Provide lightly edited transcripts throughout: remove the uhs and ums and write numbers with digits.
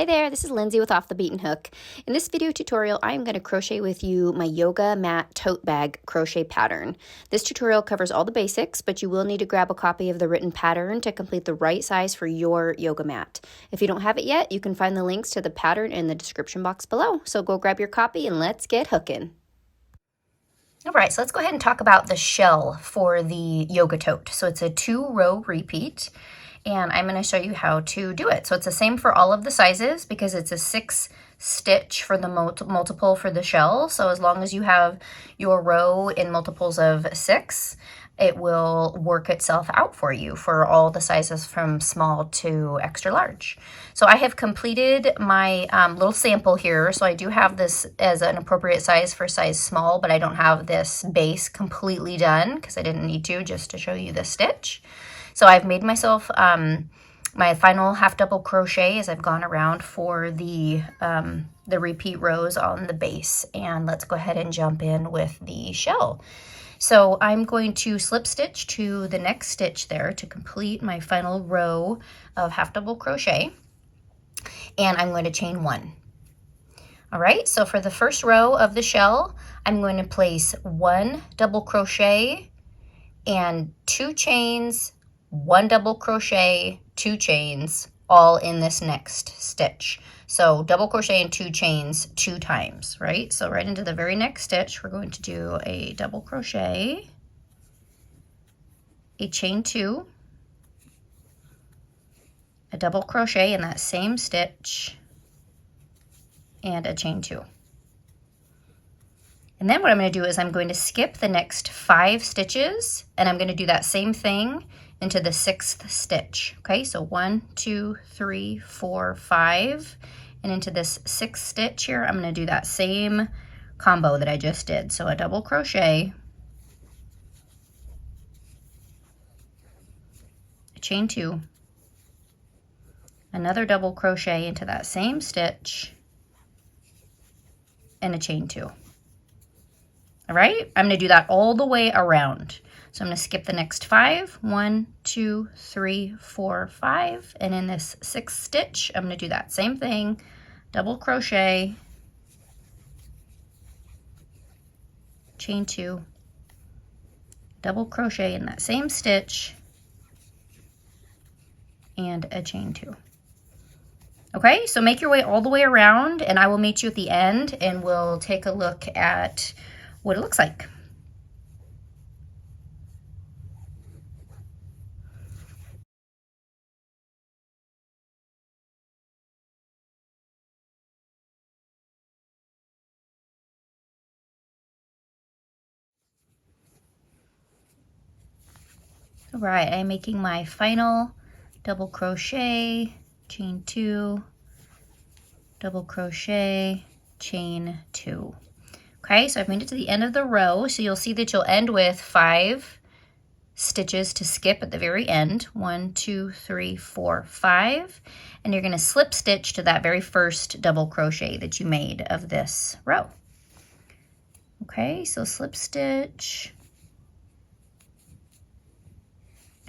Hi there, this is Lindsay with Off the Beaten Hook. In this video tutorial, I am going to crochet with you my yoga mat tote bag crochet pattern. This tutorial covers all the basics, but you will need to grab a copy of the written pattern to complete the right size for your yoga mat. If you don't have it yet, you can find the links to the pattern in the description box below. So go grab your copy and let's get hooking. All right, so let's go ahead and talk about the shell for the yoga tote. So it's a 2-row repeat. And I'm going to show you how to do it. So it's the same for all of the sizes because it's a 6 stitch for the multiple for the shell. So as long as you have your row in multiples of 6, it will work itself out for you for all the sizes from small to extra large. So I have completed my little sample here. So I do have this as an appropriate size for size small, but I don't have this base completely done because I didn't need to, just to show you the stitch. So I've made myself my final half double crochet as I've gone around for the repeat rows on the base. And let's go ahead and jump in with the shell. So I'm going to slip stitch to the next stitch there to complete my final row of half double crochet. And I'm going to chain 1. All right, so for the first row of the shell, I'm going to place 1 double crochet and 2 chains, 1 double crochet, 2 chains, all in this next stitch. So double crochet and 2 chains 2 times, right? So right into the very next stitch, we're going to do a double crochet, a chain 2, a double crochet in that same stitch, and a chain 2. And then what I'm going to do is I'm going to skip the next 5 stitches, and I'm going to do that same thing into the 6th stitch. Okay, so 1, 2, 3, 4, 5, and into this 6th stitch here, I'm going to do that same combo that I just did. So a double crochet, a chain 2, another double crochet into that same stitch, and a chain 2. All right, I'm going to do that all the way around. So I'm going to skip the next 5, 1, 2, 3, 4, 5, and in this 6th stitch, I'm going to do that same thing, double crochet, chain 2, double crochet in that same stitch, and a chain 2. Okay, so make your way all the way around, and I will meet you at the end, and we'll take a look at what it looks like. All right, I'm making my final double crochet, chain 2, double crochet, chain 2. Okay, so I've made it to the end of the row, so you'll see that you'll end with 5 stitches to skip at the very end. 1, 2, 3, 4, 5, and you're going to slip stitch to that very first double crochet that you made of this row. Okay, so slip stitch.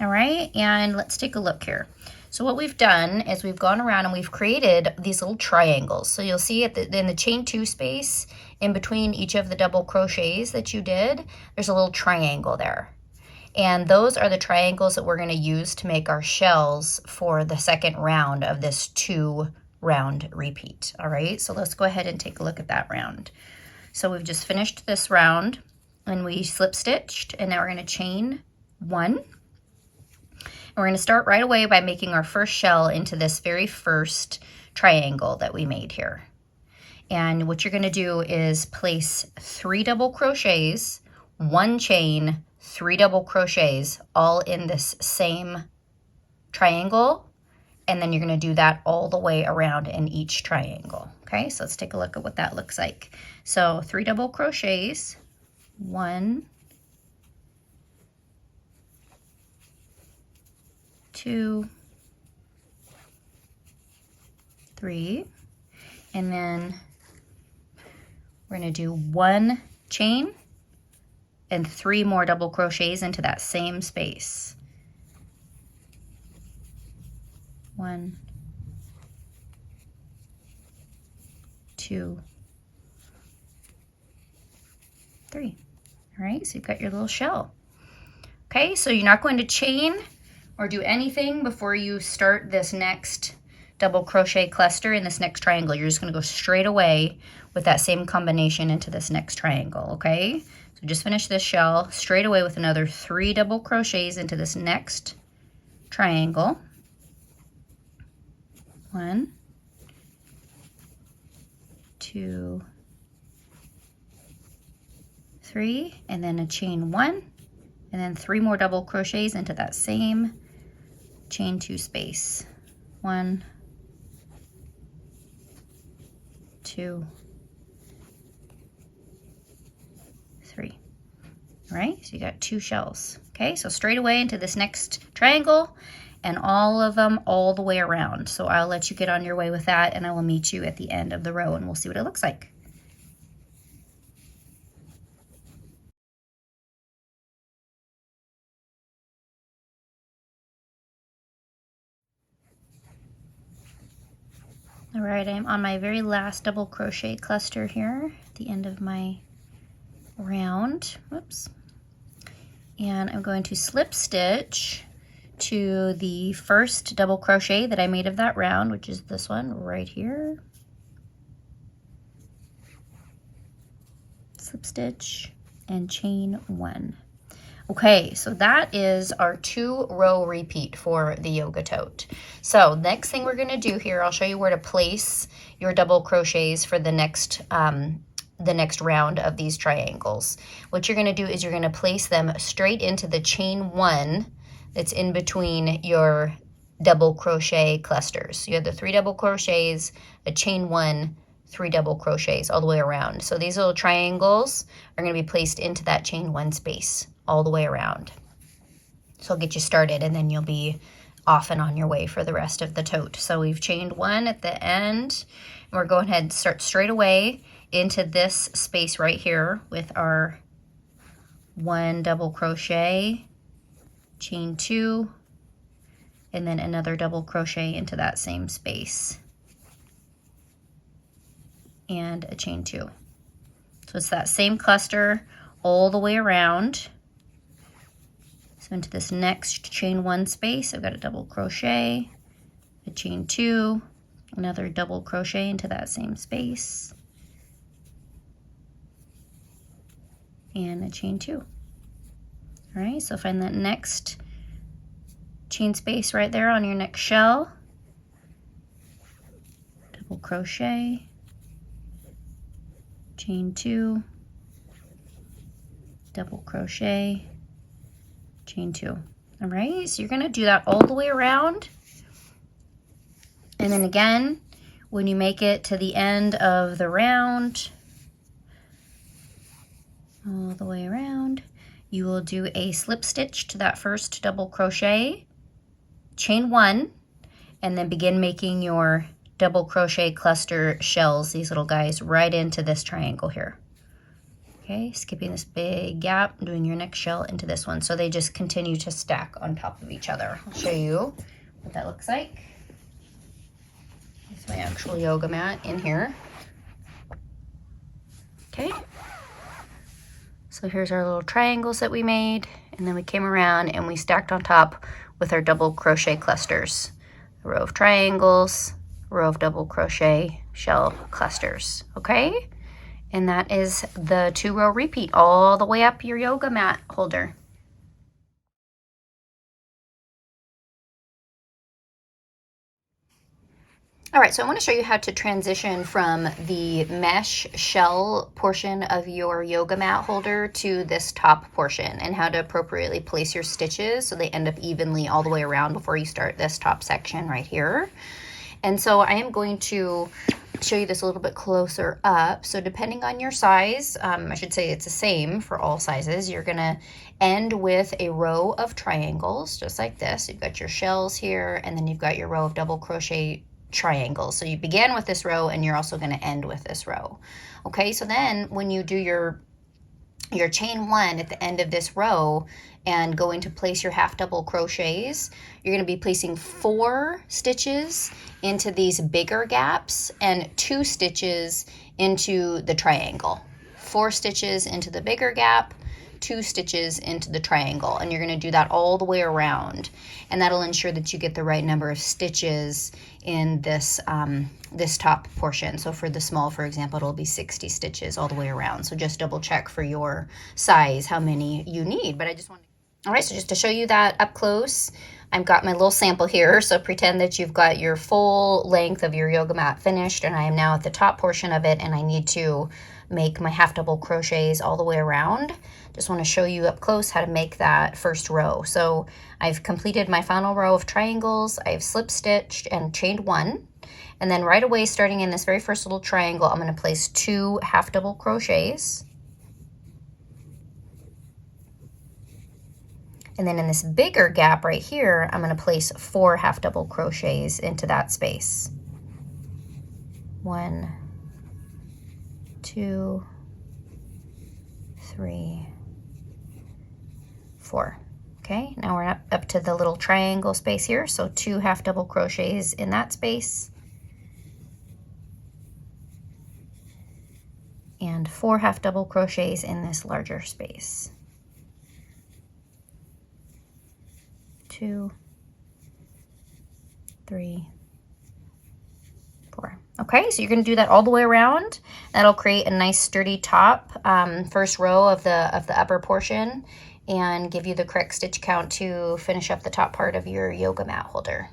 All right, and let's take a look here. So what we've done is we've gone around and we've created these little triangles. So you'll see in the chain 2 space in between each of the double crochets that you did, there's a little triangle there. And those are the triangles that we're going to use to make our shells for the second round of this 2-round repeat. All right, so let's go ahead and take a look at that round. So we've just finished this round and we slip stitched, and now we're going to chain 1. And we're going to start right away by making our first shell into this very first triangle that we made here. And what you're going to do is place 3 double crochets, 1 chain, 3 double crochets, all in this same triangle. And then you're going to do that all the way around in each triangle. Okay, so let's take a look at what that looks like. So 3 double crochets, 1, 2, 3, and then we're going to do 1 chain and 3 more double crochets into that same space. 1, 2, 3. All right, so you've got your little shell. Okay, so you're not going to chain or do anything before you start this next double crochet cluster in this next triangle. You're just going to go straight away with that same combination into this next triangle, okay? So just finish this shell straight away with another 3 double crochets into this next triangle. 1, 2, 3, and then a chain 1, and then 3 more double crochets into that same chain 2 space. 1, 2, 3. All right, so you got 2 shells. Okay, so straight away into this next triangle and all of them all the way around. So I'll let you get on your way with that, and I will meet you at the end of the row and we'll see what it looks like. All right, I'm on my very last double crochet cluster here at the end of my round. Whoops. And I'm going to slip stitch to the first double crochet that I made of that round, which is this one right here. Slip stitch and chain 1. Okay, so that is our 2-row repeat for the yoga tote. So next thing we're gonna do here, I'll show you where to place your double crochets for the next round of these triangles. What you're gonna do is you're gonna place them straight into the chain 1 that's in between your double crochet clusters. You have the 3 double crochets, a chain 1, 3 double crochets all the way around. So these little triangles are gonna be placed into that chain 1 space all the way around. So I'll get you started and then you'll be off and on your way for the rest of the tote. So we've chained 1 at the end, and we're going ahead and start straight away into this space right here with our 1 double crochet, chain 2, and then another double crochet into that same space, and a chain 2. So it's that same cluster all the way around. So into this next chain 1 space, I've got a double crochet, a chain 2, another double crochet into that same space, and a chain 2. All right, so find that next chain space right there on your next shell, double crochet, chain 2, double crochet, chain 2. All right, so you're gonna do that all the way around. And then again, when you make it to the end of the round, all the way around, you will do a slip stitch to that first double crochet, chain 1, and then begin making your double crochet cluster shells, these little guys, right into this triangle here. Okay, skipping this big gap, doing your next shell into this one. So they just continue to stack on top of each other. I'll show you what that looks like. It's my actual yoga mat in here. Okay. So here's our little triangles that we made, and then we came around and we stacked on top with our double crochet clusters. A row of triangles, a row of double crochet shell clusters, okay? And that is the 2-row repeat all the way up your yoga mat holder. All right, so I want to show you how to transition from the mesh shell portion of your yoga mat holder to this top portion, and how to appropriately place your stitches so they end up evenly all the way around before you start this top section right here. And so I am going to show you this a little bit closer up. So depending on your size, I should say it's the same for all sizes, you're gonna end with a row of triangles just like this. You've got your shells here, and then you've got your row of double crochet triangles. So you begin with this row and you're also going to end with this row. Okay, so then when you do your your chain 1 at the end of this row and going to place your half double crochets, you're going to be placing 4 stitches into these bigger gaps and 2 stitches into the triangle. 4 stitches into the bigger gap, 2 stitches into the triangle, and you're going to do that all the way around, and that'll ensure that you get the right number of stitches in this this top portion. So for the small, for example, it'll be 60 stitches all the way around. So just double check for your size how many you need. But I just want to... All right, so just to show you that up close, I've got my little sample here. So pretend that you've got your full length of your yoga mat finished, and I am now at the top portion of it, and I need to make my half double crochets all the way around. Just want to show you up close how to make that first row. So I've completed my final row of triangles. I've slip stitched and chained 1. And then right away, starting in this very first little triangle, I'm going to place 2 half double crochets. And then in this bigger gap right here, I'm going to place 4 half double crochets into that space. 1, 2, 3, 4. Okay, now we're up to the little triangle space here, so 2 half double crochets in that space. And 4 half double crochets in this larger space. 2, 3, 4. Okay, so you're going to do that all the way around. That'll create a nice sturdy top, first row of the upper portion, and give you the correct stitch count to finish up the top part of your yoga mat holder.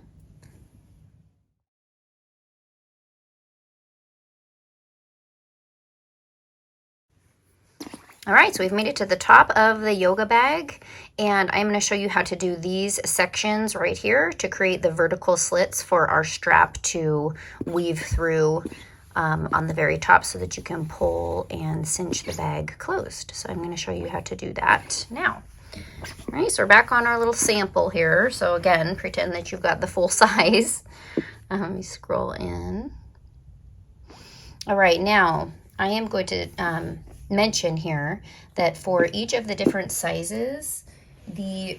All right, so we've made it to the top of the yoga bag, and I'm going to show you how to do these sections right here to create the vertical slits for our strap to weave through on the very top so that you can pull and cinch the bag closed. So I'm going to show you how to do that now. All right, so we're back on our little sample here. So again, pretend that you've got the full size. Let me scroll in. All right, now I am going to mention here that for each of the different sizes, the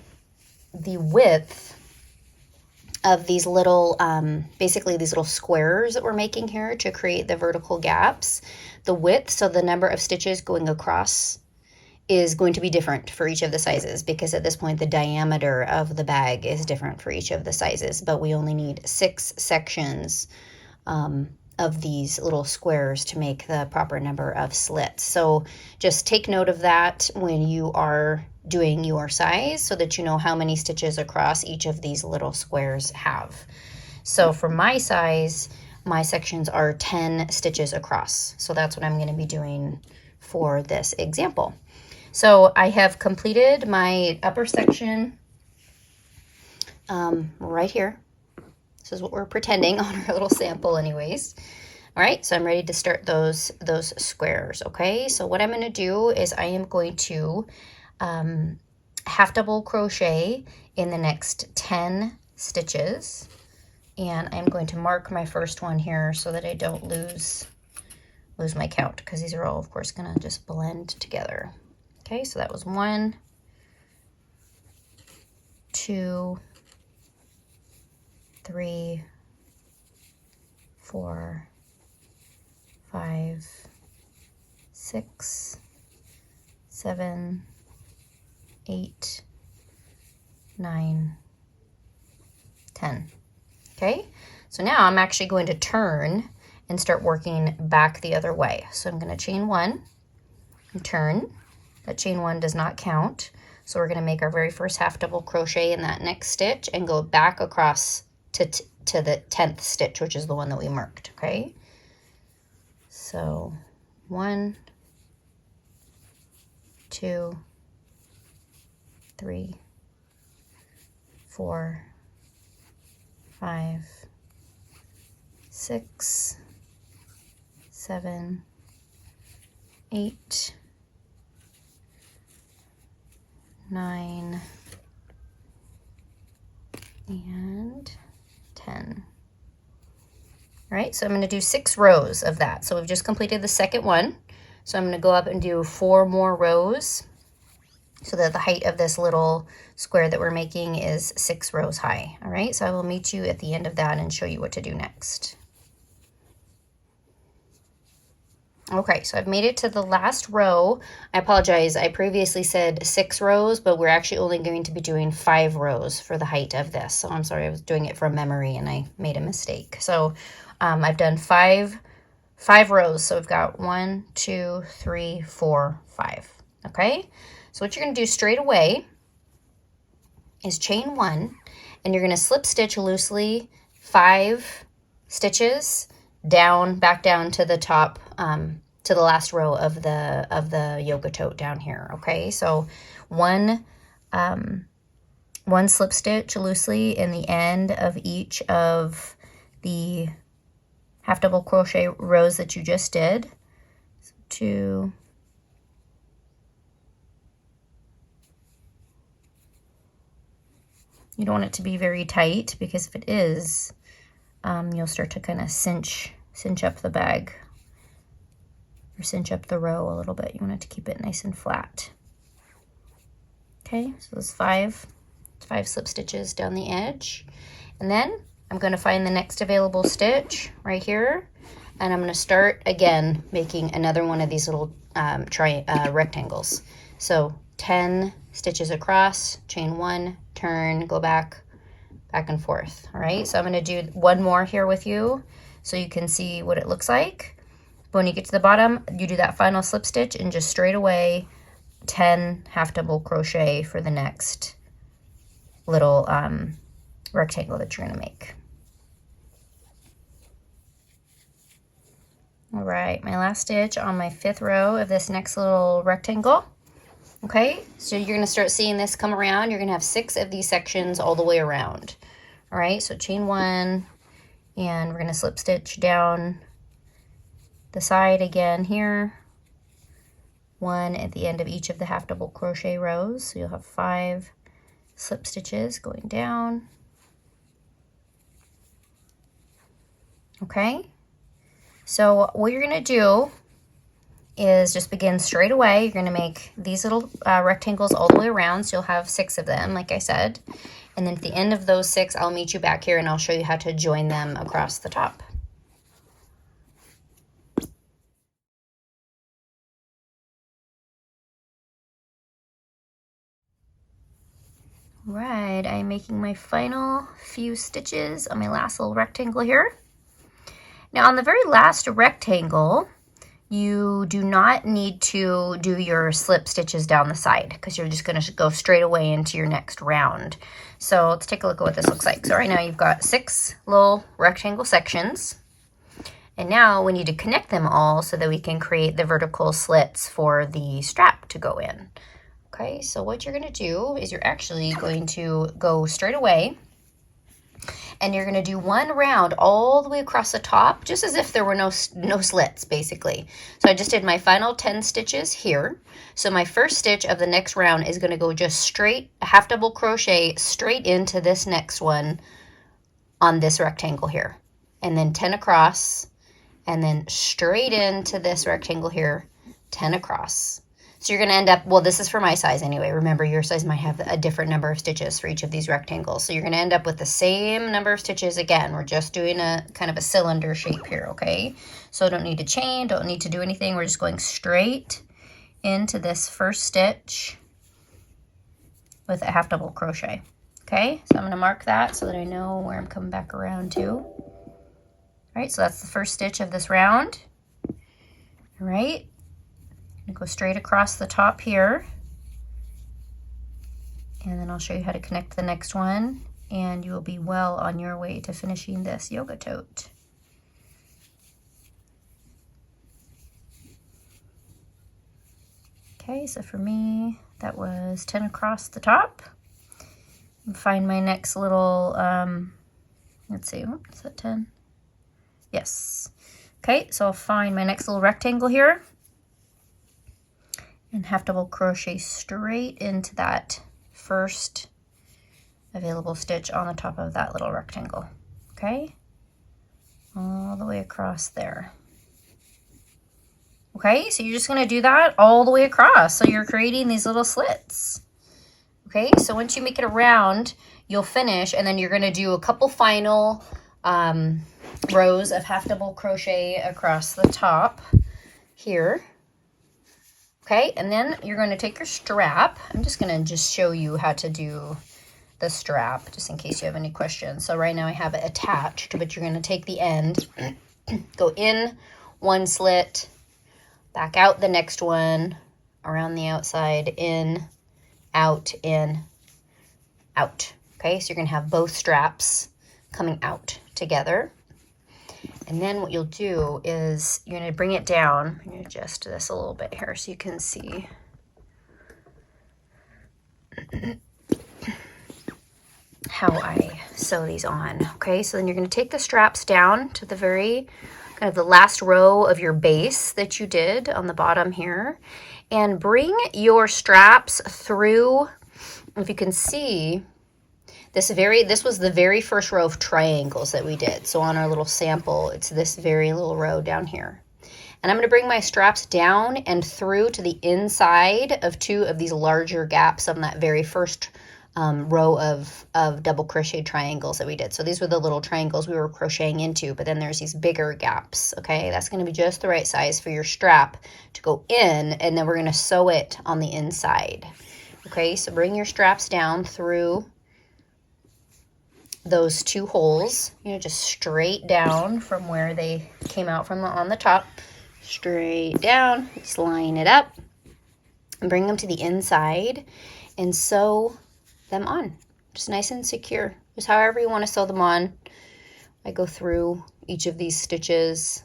width of these little, basically these little squares that we're making here to create the vertical gaps, the width, so the number of stitches going across, is going to be different for each of the sizes, because at this point the diameter of the bag is different for each of the sizes, but we only need 6 sections of these little squares to make the proper number of slits. So just take note of that when you are doing your size so that you know how many stitches across each of these little squares have. So for my size, my sections are 10 stitches across. So that's what I'm going to be doing for this example. So I have completed my upper section right here. This is what we're pretending on our little sample anyways. All right, so I'm ready to start those squares, okay? So what I'm going to do is I am going to half double crochet in the next 10 stitches. And I'm going to mark my first one here so that I don't lose my count, because these are all, of course, going to just blend together. Okay, so that was 1, 2, 3, 4, 5, 6, 7, 8, 9, 10. Okay, so now I'm actually going to turn and start working back the other way. So I'm going to chain 1 and turn. That chain 1 does not count. So we're going to make our very first half double crochet in that next stitch and go back across to the 10th stitch, which is the one that we marked, okay? So 1, 2, 3, 4, 5, 6, 7, 8, 9, and 10. All right, so I'm going to do 6 rows of that. So we've just completed the second one. So I'm going to go up and do 4 more rows so that the height of this little square that we're making is 6 rows high. All right, so I will meet you at the end of that and show you what to do next. Okay, so I've made it to the last row. I apologize, I previously said 6 rows, but we're actually only going to be doing 5 rows for the height of this. So I'm sorry, I was doing it from memory and I made a mistake. So I've done five rows. So we've got 1, 2, 3, 4, 5. Okay, so what you're going to do straight away is chain 1, and you're going to slip stitch loosely 5 stitches down, back down to the top, to the last row of the yoga tote down here. Okay, so one slip stitch loosely in the end of each of the half double crochet rows that you just did. So 2, you don't want it to be very tight, because if it is, you'll start to kind of cinch up the bag, or cinch up the row a little bit. You want it to keep it nice and flat. Okay, so there's 5 slip stitches down the edge, and then I'm going to find the next available stitch right here, and I'm going to start again making another one of these little rectangles. So 10 stitches across, chain 1, turn, go back and forth. All right, so I'm going to do one more here with you so you can see what it looks like. But when you get to the bottom, you do that final slip stitch and just straight away 10 half double crochet for the next little rectangle that you're going to make. All right, my last stitch on my 5th row of this next little rectangle. Okay, so you're going to start seeing this come around. You're going to have 6 of these sections all the way around. All right, so chain 1, and we're going to slip stitch down the side again here. 1 at the end of each of the half double crochet rows. So you'll have 5 slip stitches going down. Okay, so what you're going to do is just begin straight away. You're going to make these little rectangles all the way around, so you'll have 6 of them, like I said. And then at the end of those 6, I'll meet you back here and I'll show you how to join them across the top. Right, I'm making my final few stitches on my last little rectangle here. Now on the very last rectangle, you do not need to do your slip stitches down the side, because you're just going to go straight away into your next round. So let's take a look at what this looks like. So right now you've got 6 little rectangle sections, and now we need to connect them all so that we can create the vertical slits for the strap to go in. Okay, so what you're going to do is you're actually going to go straight away, and you're going to do 1 round all the way across the top, just as if there were no slits, basically. So I just did my final 10 stitches here. So my first stitch of the next round is going to go just straight, a half double crochet straight into this next one on this rectangle here. And then 10 across, and then straight into this rectangle here, 10 across. So you're going to end up, well, this is for my size anyway. Remember, your size might have a different number of stitches for each of these rectangles. So you're going to end up with the same number of stitches again. We're just doing a kind of a cylinder shape here, okay? So don't need to chain, don't need to do anything. We're just going straight into this first stitch with a half double crochet, okay? So I'm going to mark that so that I know where I'm coming back around to. All right, so that's the first stitch of this round. All right. Go straight across the top here, and then I'll show you how to connect the next one, and you will be well on your way to finishing this yoga tote. Okay, so for me, that was 10 across the top. Find my next little, let's see, is that 10? Yes. Okay, so I'll find my next little rectangle here, and half double crochet straight into that first available stitch on the top of that little rectangle. Okay, all the way across there. Okay, so you're just going to do that all the way across. So you're creating these little slits. Okay, so once you make it around, you'll finish, and then you're going to do a couple final rows of half double crochet across the top here. Okay, and then you're going to take your strap. I'm just going to show you how to do the strap, just in case you have any questions. So right now I have it attached, but you're going to take the end, go in one slit, back out the next one, around the outside, in, out, out. Okay, so you're going to have both straps coming out together. And then what you'll do is you're going to bring it down. I'm going to adjust this a little bit here so you can see. How I sew these on. Okay, so then you're going to take the straps down to the very kind of the last row of your base that you did on the bottom here, and bring your straps through. If you can see, this was the very first row of triangles that we did. So on our little sample, it's this very little row down here. And I'm going to bring my straps down and through to the inside of two of these larger gaps on that very first row of double crochet triangles that we did. So these were the little triangles we were crocheting into, but then there's these bigger gaps. Okay, that's going to be just the right size for your strap to go in, and then we're going to sew it on the inside. Okay, so bring your straps down through those two holes, just straight down from where they came out from on the top, straight down, just line it up and bring them to the inside and sew them on, just nice and secure, just however you want to sew them on. I go through each of these stitches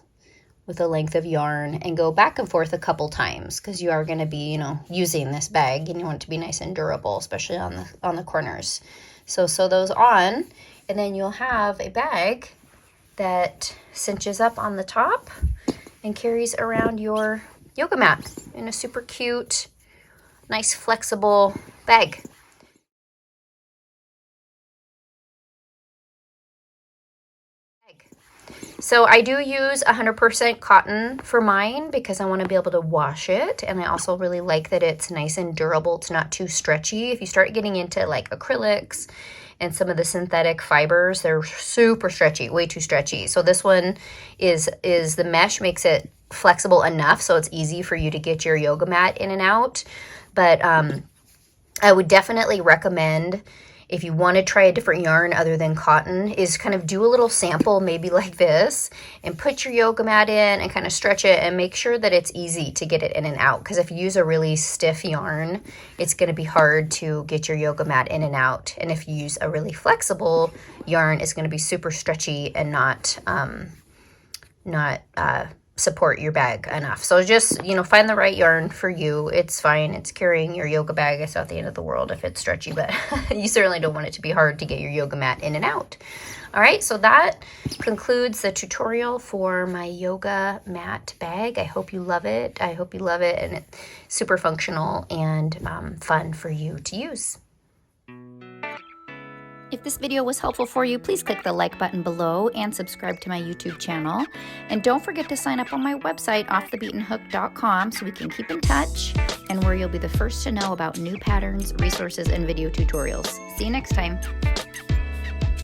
with a length of yarn and go back and forth a couple times, because you are going to be, using this bag and you want it to be nice and durable, especially on the corners. So sew those on, and then you'll have a bag that cinches up on the top and carries around your yoga mat in a super cute, nice flexible bag. So I do use 100% cotton for mine because I want to be able to wash it, and I also really like that it's nice and durable. It's not too stretchy. If you start getting into like acrylics and some of the synthetic fibers, they're super stretchy, way too stretchy. So this one is the mesh makes it flexible enough so it's easy for you to get your yoga mat in and out. But I would definitely recommend, if you want to try a different yarn other than cotton, is kind of do a little sample, maybe like this, and put your yoga mat in and kind of stretch it and make sure that it's easy to get it in and out. Because if you use a really stiff yarn, it's going to be hard to get your yoga mat in and out. And if you use a really flexible yarn, it's going to be super stretchy and not support your bag enough. So just, find the right yarn for you. It's fine. It's carrying your yoga bag. It's not the end of the world if it's stretchy, but you certainly don't want it to be hard to get your yoga mat in and out. All right, so that concludes the tutorial for my yoga mat bag. I hope you love it. I hope you love it, and it's super functional and fun for you to use. If this video was helpful for you, please click the like button below and subscribe to my YouTube channel. And don't forget to sign up on my website, offthebeatenhook.com, so we can keep in touch and where you'll be the first to know about new patterns, resources, and video tutorials. See you next time.